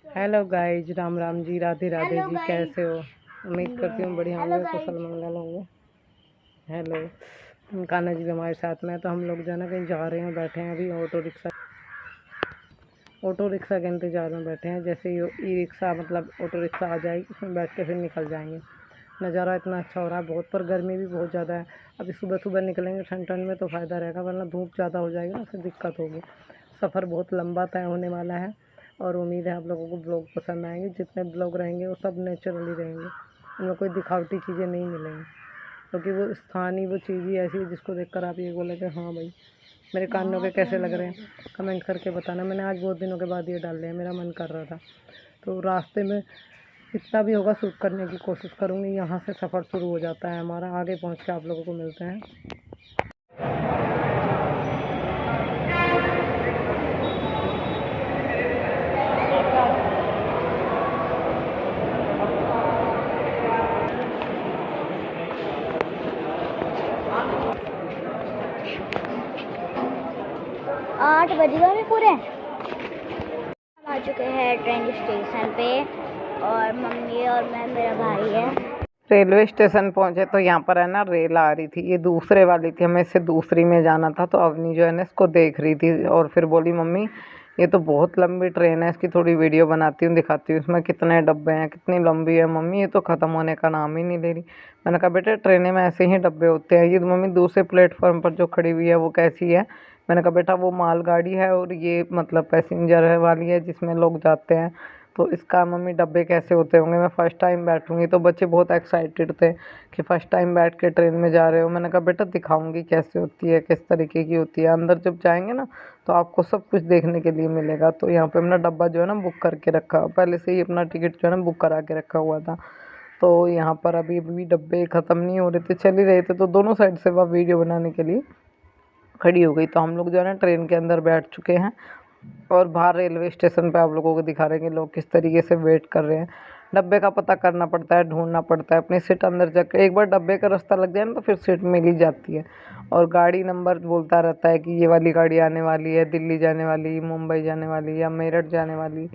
Hello guys, Ram Ram ji, Radhe Radhe ji. कैसे हो? उम्मीद करती हूँ बढ़िया होंगे, कुशल मंगल होंगे। हेलो, कान्हा जी भी हमारे साथ में है। तो हम लोग जो है ना कहीं जा रहे हैं, बैठे हैं अभी ऑटो रिक्शा के इंतज़ार में बैठे हैं। जैसे ही ई रिक्शा मतलब ऑटो रिक्शा आ जाएगी, उसमें बैठ के फिर निकल जाएंगे। नज़ारा इतना अच्छा हो रहा है बहुत, पर गर्मी भी बहुत ज़्यादा है। अभी सुबह सुबह निकलेंगे ठंड ठंड में तो फ़ायदा रहेगा, वरना धूप ज़्यादा हो जाएगी ना, फिर दिक्कत होगी। सफ़र बहुत लंबा तय होने वाला है और उम्मीद है आप लोगों को ब्लॉग पसंद आएंगे। जितने ब्लॉग रहेंगे वो सब नेचुरली रहेंगे, उनमें कोई दिखावटी चीज़ें नहीं मिलेंगी, क्योंकि वो स्थानीय वो चीज़ ही ऐसी है जिसको देखकर आप ये बोलेंगे हाँ भाई। मेरे कानों के कैसे लग रहे हैं कमेंट करके बताना। मैंने आज बहुत दिनों के बाद ये डाल लिया, मेरा मन कर रहा था। तो रास्ते में जितना भी होगा शूट करने की कोशिश करूँगी। यहाँ से सफ़र शुरू हो जाता है हमारा, आगे पहुँच के आप लोगों को मिलते हैं। 8 बज गए पूरे। हम आ चुके हैं ट्रेन स्टेशन पे और मम्मी और मैं, मेरा भाई है। रेलवे स्टेशन पहुंचे तो यहाँ पर है ना रेल आ रही थी, ये दूसरे वाली थी, हमें इससे दूसरी में जाना था। तो अवनी जो है ना इसको देख रही थी और फिर बोली मम्मी ये तो बहुत लंबी ट्रेन है, इसकी थोड़ी वीडियो बनाती हूँ, दिखाती हूँ इसमें कितने डब्बे हैं, कितनी लंबी है। मम्मी ये तो ख़त्म होने का नाम ही नहीं ले रही। मैंने कहा बेटे ट्रेनें में ऐसे ही डब्बे होते हैं। ये तो मम्मी दूसरे प्लेटफॉर्म पर जो खड़ी हुई है वो कैसी है? मैंने कहा बेटा वो मालगाड़ी है और ये मतलब पैसेंजर वाली है जिसमें लोग जाते हैं। तो इसका मम्मी डब्बे कैसे होते होंगे, मैं फ़र्स्ट टाइम बैठूंगी। तो बच्चे बहुत एक्साइटेड थे कि फ़र्स्ट टाइम बैठ के ट्रेन में जा रहे हो। मैंने कहा बेटा दिखाऊंगी कैसे होती है, किस तरीके की होती है। अंदर जब जाएंगे ना तो आपको सब कुछ देखने के लिए मिलेगा। तो यहाँ पे अपना डब्बा जो है ना बुक करके रखा, पहले से ही अपना टिकट जो है ना बुक करा के रखा हुआ था। तो यहाँ पर अभी भी डब्बे ख़त्म नहीं हो रहे थे, चल ही रहे थे। तो दोनों साइड से वह वीडियो बनाने के लिए खड़ी हो गई। तो हम लोग जो है ना ट्रेन के अंदर बैठ चुके हैं और बाहर रेलवे स्टेशन पे आप लोगों को दिखा रहे हैं कि लोग किस तरीके से वेट कर रहे हैं। डब्बे का पता करना पड़ता है, ढूंढना पड़ता है अपनी सीट अंदर जाकर। एक बार डब्बे का रास्ता लग जाए ना तो फिर सीट मिल ही जाती है। और गाड़ी नंबर बोलता रहता है कि ये वाली गाड़ी आने वाली है, दिल्ली जाने वाली, मुंबई जाने वाली या मेरठ जाने वाली,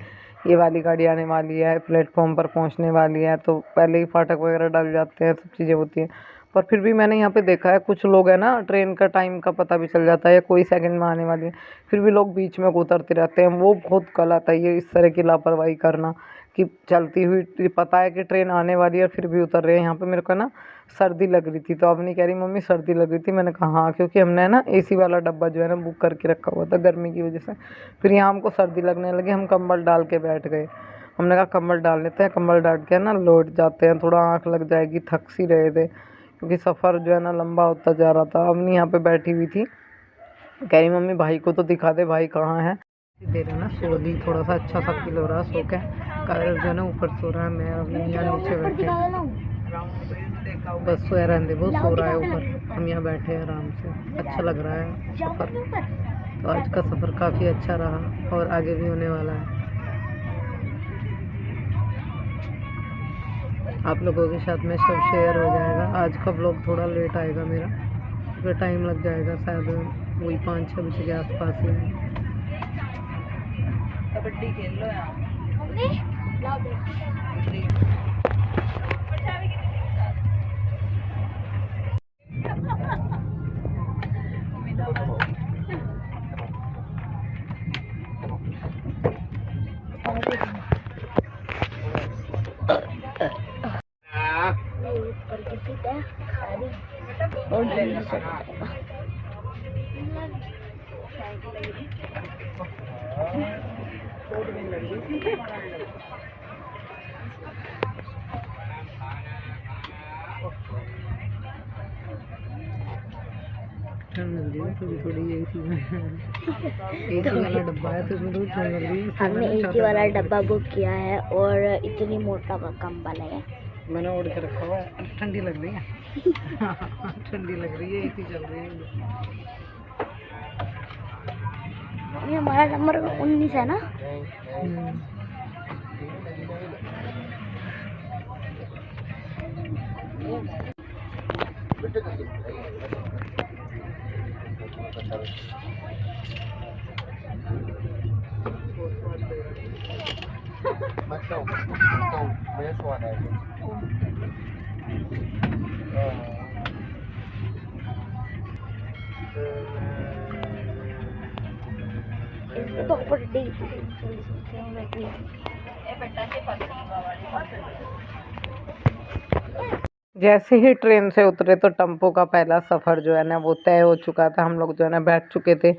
ये वाली गाड़ी आने वाली है, प्लेटफॉर्म पर पहुंचने वाली है। तो पहले ही फाटक वगैरह डल जाते हैं, सब चीज़ें होती हैं। पर फिर भी मैंने यहाँ पे देखा है कुछ लोग है ना ट्रेन का टाइम का पता भी चल जाता है या कोई सेकंड में आने वाली है, फिर भी लोग बीच में उतरते रहते हैं। वो बहुत गलत है ये, इस तरह की लापरवाही करना कि चलती हुई पता है कि ट्रेन आने वाली है और फिर भी उतर रहे हैं। यहाँ पे मेरे को ना सर्दी लग रही थी, तो अब नहीं कह रही मम्मी सर्दी लग रही थी। मैंने कहा हाँ, क्योंकि हमने ना एसी वाला डब्बा जो है ना बुक करके रखा हुआ था गर्मी की वजह से। फिर यहाँ हमको सर्दी लगने लगी, हम कंबल डाल के बैठ गए। हमने कहा कंबल डाल लेते हैं, कंबल डाल के ना लौट जाते हैं, थोड़ा आँख लग जाएगी, थक सी रहे थे क्योंकि सफ़र जो है ना लंबा होता जा रहा था। अवनी यहाँ पे बैठी हुई थी, कह रही मम्मी भाई को तो दिखा दे, भाई कहाँ है। दे रहा ना सो ली, थोड़ा सा अच्छा सा फील हो रहा है सो के। कायर जो है ना ऊपर सो रहा है, मैं अभी यहाँ नीचे बैठे बस सोया रहने दे, वो सो रहा है ऊपर, हम यहाँ बैठे हैं आराम से। अच्छा लग रहा है सफ़र। तो आज का सफ़र काफ़ी अच्छा रहा और आगे भी होने वाला है। आप लोगों के साथ में सब शेयर हो जाएगा। आज का ब्लॉग थोड़ा लेट आएगा मेरा, क्योंकि टाइम लग जाएगा, शायद वही 5-6 बजे के आसपास ही। कबड्डी खेल लो यार। ठंड लग रही है थोड़ी थोड़ी एसी में। एसी वाला डब्बा है तो इसमें थोड़ी ठंड लग रही है। हमने एसी वाला डब्बा बुक किया है और इतनी मोटा का कंबल है, मैंने ओढ़ के रखा हुआ है। ठंडी लग रही है। ठंडी लग रही है, एसी चल रही है। ये हमारा नंबर 19 है ना। मतलब बेस वाला है इसको तो बड़ी जैसे ही ट्रेन से उतरे तो टेम्पो का पहला सफ़र जो है ना वो तय हो चुका था। हम लोग जो है ना बैठ चुके थे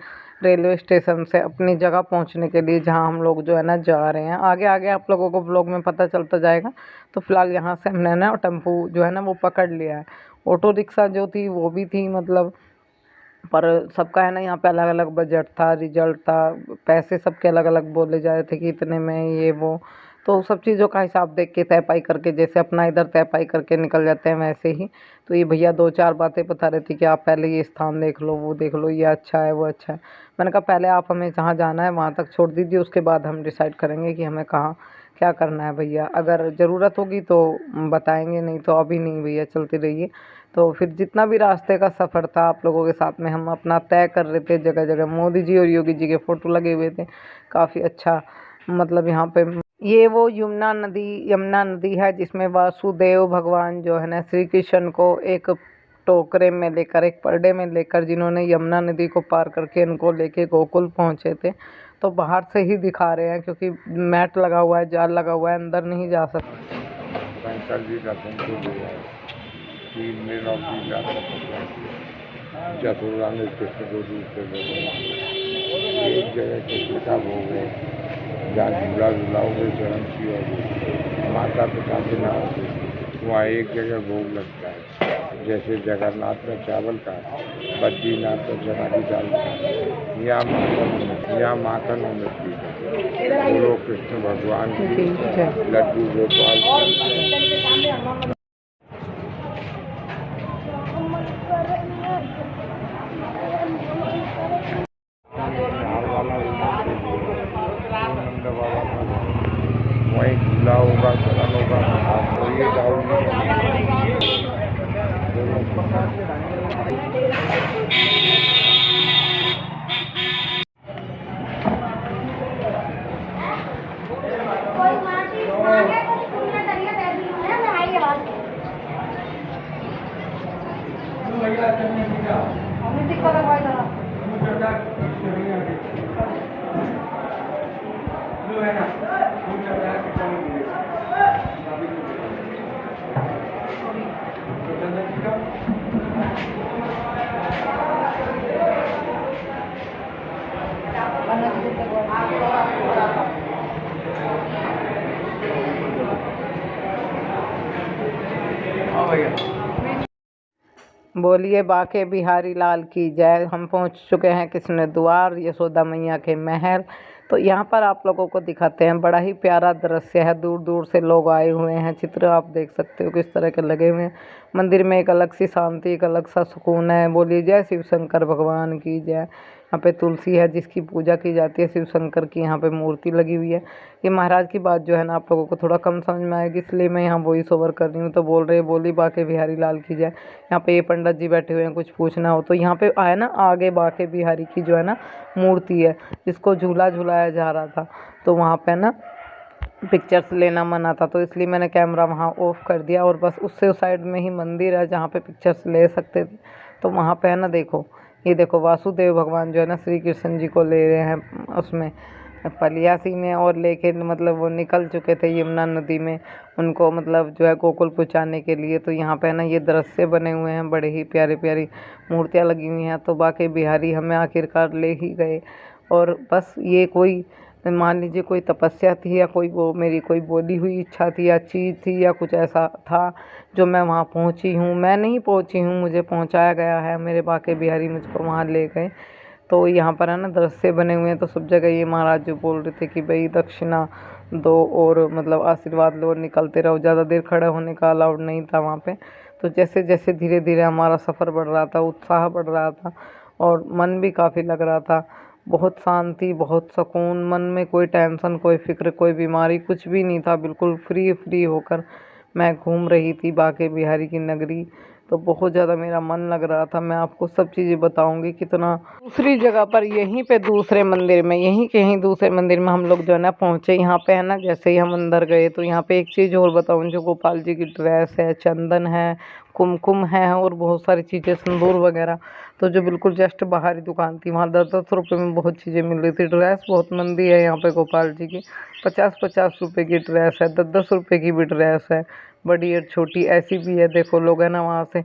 रेलवे स्टेशन से अपनी जगह पहुंचने के लिए, जहां हम लोग जो है ना जा रहे हैं। आगे आगे आप लोगों को ब्लॉग में पता चलता जाएगा। तो फिलहाल यहाँ से हमने ना टेम्पो जो है ना वो पकड़ लिया है। ऑटो रिक्शा जो थी वो भी थी, मतलब पर सबका है ना यहाँ पे अलग अलग बजट था, रिजल्ट था, पैसे सबके अलग अलग बोले जा रहे थे कि इतने में ये वो। तो सब चीज़ों का हिसाब देख के तय पाई करके, जैसे अपना इधर तय पाई करके निकल जाते हैं वैसे ही। तो ये भैया दो चार बातें बता रहे थे कि आप पहले ये स्थान देख लो, वो देख लो, ये अच्छा है वो अच्छा है। मैंने कहा पहले आप हमें जहाँ जाना है वहाँ तक छोड़ दीजिए, उसके बाद हम डिसाइड करेंगे कि हमें कहाँ क्या करना है भैया। अगर ज़रूरत होगी तो बताएंगे, नहीं तो अभी नहीं भैया, चलते रहिए। तो फिर जितना भी रास्ते का सफ़र था आप लोगों के साथ में हम अपना तय कर रहे थे। जगह जगह मोदी जी और योगी जी के फ़ोटो लगे हुए थे, काफ़ी अच्छा। मतलब यहाँ पे ये वो यमुना नदी है जिसमें वासुदेव भगवान जो है ना श्री कृष्ण को एक टोकरे में लेकर, एक परडे में लेकर, जिन्होंने यमुना नदी को पार करके उनको लेके गोकुल पहुँचे थे। तो बाहर से ही दिखा रहे हैं क्योंकि मैट लगा हुआ है, जाल लगा हुआ है, अंदर नहीं जा सकते। चतुर्ंग कृष्ण को दूर से एक जगह कृष्ण का भोग है, जहाँ झूला झूलाओगे चरण की और माता पिता के नाम से वहाँ एक जगह भोग लगता है। जैसे जगन्नाथ में चावल का, बद्रीनाथ में चना की दाल का, यहाँ माखन और मिट्टी का। बोलो कृष्ण भगवान की लड्डू गोपाल। वहीं झूला होगा, चलन होगा, और ये बोलिए बाके बिहारी लाल की जय। हम पहुंच चुके हैं कृष्ण द्वार, यशोदा मैया के महल। तो यहाँ पर आप लोगों को दिखाते हैं, बड़ा ही प्यारा दृश्य है। दूर दूर से लोग आए हुए हैं, चित्र आप देख सकते हो किस तरह के लगे हुए हैं। मंदिर में एक अलग सी शांति, एक अलग सा सुकून है। बोलिए जय शिव शंकर भगवान की जय। यहाँ पे तुलसी है जिसकी पूजा की जाती है, शिव शंकर की यहाँ पे मूर्ति लगी हुई है। ये महाराज की बात जो है ना आप लोगों को थोड़ा कम समझ में आएगी, इसलिए मैं यहाँ वॉइस ओवर कर रही हूँ। तो बोल रहे बोली बाके बिहारी लाल की जय। यहाँ पे ये पंडित जी बैठे हुए हैं, कुछ पूछना हो तो यहाँ पे आए ना, आगे बाके बिहारी की जो है ना मूर्ति है जिसको झूला झुलाया जा रहा था। तो वहाँ पे ना पिक्चर्स लेना मना था, तो इसलिए मैंने कैमरा वहाँ ऑफ कर दिया और बस उससे उस साइड में ही मंदिर है जहाँ पे पिक्चर्स ले सकते थे। तो वहाँ पे है ना, देखो ये देखो वासुदेव भगवान जो है ना श्री कृष्ण जी को ले रहे हैं उसमें पलियासी में, और लेके मतलब वो निकल चुके थे यमुना नदी में उनको मतलब जो है गोकुल पहुँचाने के लिए। तो यहाँ पे ना ये दृश्य बने हुए हैं, बड़े ही प्यारी प्यारी मूर्तियाँ लगी हुई हैं। तो बाके बिहारी हमें आखिरकार ले ही गए। और बस ये कोई मान लीजिए कोई तपस्या थी या कोई वो मेरी कोई बोली हुई इच्छा थी या चीज़ थी या कुछ ऐसा था जो मैं वहाँ पहुँची हूँ। मैं नहीं पहुँची हूँ, मुझे पहुँचाया गया है, मेरे बाके बिहारी मुझको वहाँ ले गए। तो यहाँ पर है ना दृश्य बने हुए हैं। तो सब जगह ये महाराज जो बोल रहे थे कि भाई दक्षिणा दो और मतलब आशीर्वाद लो और निकलते रहो, ज़्यादा देर खड़े होने का अलाउड नहीं था वहाँ पे। तो जैसे जैसे धीरे धीरे हमारा सफ़र बढ़ रहा था, उत्साह बढ़ रहा था और मन भी काफ़ी लग रहा था। बहुत शांति, बहुत सुकून, मन में कोई टेंशन, कोई फिक्र, कोई बीमारी, कुछ भी नहीं था। बिल्कुल फ्री फ्री होकर मैं घूम रही थी बाके बिहारी की नगरी तो बहुत ज़्यादा मेरा मन लग रहा था। मैं आपको सब चीज़ें बताऊंगी कितना। दूसरी जगह पर यहीं पे दूसरे मंदिर में, यहीं के ही दूसरे मंदिर में हम लोग जो है ना पहुँचे। यहाँ पे है ना, जैसे ही हम अंदर गए तो यहाँ पे एक चीज़ और बताऊँ, जो गोपाल जी की ड्रेस है, चंदन है, कुमकुम है और बहुत सारी चीज़ें, सिंदूर वगैरह, तो जो बिल्कुल जस्ट बाहरी दुकान थी वहाँ 10-10 रुपये में बहुत चीज़ें मिल रही थी। ड्रेस बहुत मंदी है यहाँ पे गोपाल जी की, 50-50 रुपये की ड्रेस है, 10-10 रुपये की भी ड्रेस है, बड़ी और छोटी ऐसी भी है। देखो लोग है ना वहाँ से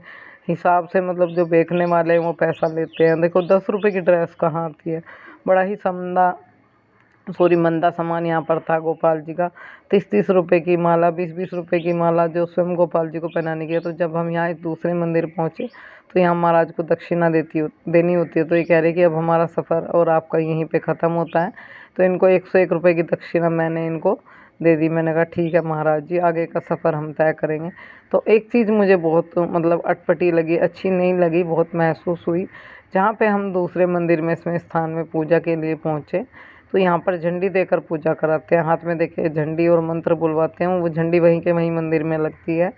हिसाब से, मतलब जो बेचने वाले हैं वो पैसा लेते हैं। देखो 10 रुपये की ड्रेस कहाँ आती है। बड़ा ही मंदा सामान यहाँ पर था गोपाल जी का। 30-30 रुपये की माला, 20-20 रुपये की माला, जो स्वयं गोपाल जी को पहनाने की है। तो जब हम यहाँ इस दूसरे मंदिर पहुँचे तो यहाँ महाराज को दक्षिणा देनी होती है। तो ये कह रहे कि अब हमारा सफ़र और आपका यहीं पे ख़त्म होता है। तो इनको 101 रुपये की दक्षिणा मैंने इनको दे दी। मैंने कहा ठीक है महाराज जी, आगे का सफ़र हम तय करेंगे। तो एक चीज़ मुझे बहुत मतलब अटपटी लगी, अच्छी नहीं लगी, बहुत महसूस हुई। जहाँ पे हम दूसरे मंदिर में, इसमें स्थान में पूजा के लिए पहुँचे तो यहाँ पर झंडी देकर पूजा कराते हैं। हाथ में देखिए झंडी और मंत्र बुलवाते हैं, वो झंडी वहीं के वहीं मंदिर में लगती है।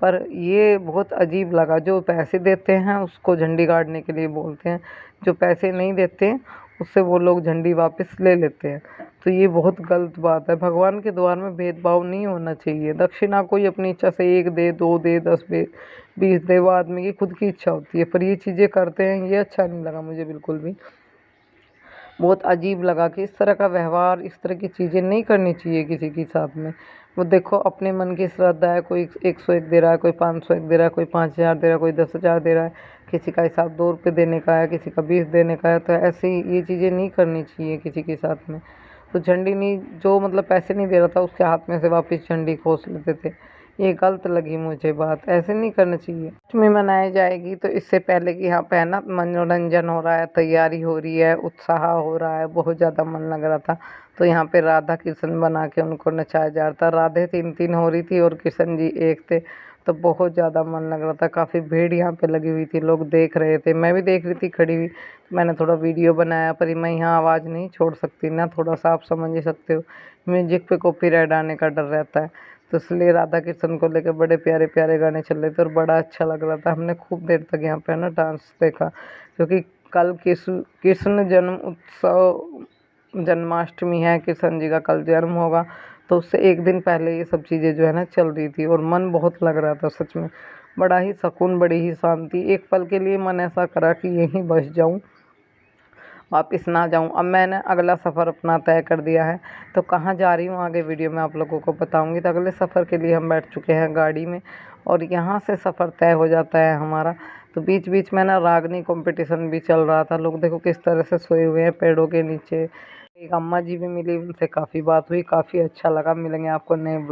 पर ये बहुत अजीब लगा, जो पैसे देते हैं उसको झंडी गाड़ने के लिए बोलते हैं, जो पैसे नहीं देते हैं उससे वो लोग झंडी वापस ले लेते हैं। तो ये बहुत गलत बात है। भगवान के द्वार में भेदभाव नहीं होना चाहिए। दक्षिणा कोई अपनी इच्छा से 1 दे, 2 दे, 10 दे, 20 दे, वो आदमी की खुद की इच्छा होती है। पर ये चीज़ें करते हैं, ये अच्छा नहीं लगा मुझे बिल्कुल भी। बहुत अजीब लगा कि इस तरह का व्यवहार, इस तरह की चीज़ें नहीं करनी चाहिए किसी के साथ में। वो देखो अपने मन की श्रद्धा है, कोई 101 दे रहा है, कोई 501 दे रहा है, कोई 5000 दे रहा है, कोई 10,000 दे रहा है, किसी का हिसाब 2 रुपये देने का है, किसी का 20 देने का है। तो ऐसे ही ये चीज़ें नहीं करनी चाहिए किसी के साथ में। तो झंडी नहीं, जो मतलब पैसे नहीं दे रहा था उसके हाथ में से वापस झंडी खोस लेते थे। ये गलत लगी मुझे बात, ऐसे नहीं करना चाहिए। अष्टमी मनाई जाएगी तो इससे पहले कि यहाँ पे है ना मनोरंजन हो रहा है, तैयारी हो रही है, उत्साह हो रहा है, बहुत ज़्यादा मन लग रहा था। तो यहाँ पे राधा कृष्ण बना के उनको नचाया जा रहा था। राधे 3-3 हो रही थी और कृष्ण जी एक थे। तो बहुत ज़्यादा मन लग रहा था, काफ़ी भीड़ यहाँ पे लगी हुई थी, लोग देख रहे थे, मैं भी देख रही थी खड़ी हुई। मैंने थोड़ा वीडियो बनाया, पर मैं यहाँ आवाज़ नहीं छोड़ सकती ना, थोड़ा सा आप समझ ही सकते हो, म्यूजिक पे कॉपीराइट आने का डर रहता है। तो इसलिए राधा कृष्ण को लेकर बड़े प्यारे प्यारे गाने चल रहे थे और बड़ा अच्छा लग रहा था। हमने खूब देर तक यहाँ पे है ना डांस देखा, क्योंकि कल कृष्ण जन्म उत्सव, जन्माष्टमी है, कृष्ण जी का कल जन्म होगा। तो उससे एक दिन पहले ये सब चीज़ें जो है ना चल रही थी और मन बहुत लग रहा था सच में। बड़ा ही सुकून, बड़ी ही शांति। एक पल के लिए मन ऐसा करा कि यहीं बस जाऊँ, वापस ना जाऊं। अब मैंने अगला सफ़र अपना तय कर दिया है, तो कहाँ जा रही हूँ आगे वीडियो में आप लोगों को बताऊंगी। तो अगले सफ़र के लिए हम बैठ चुके हैं गाड़ी में और यहाँ से सफ़र तय हो जाता है हमारा। तो बीच बीच में ना रागनी कंपटीशन भी चल रहा था। लोग देखो किस तरह से सोए हुए हैं पेड़ों के नीचे। एक अम्मा जी भी मिली, उनसे काफ़ी बात हुई, काफ़ी अच्छा लगा। मिलेंगे आपको नए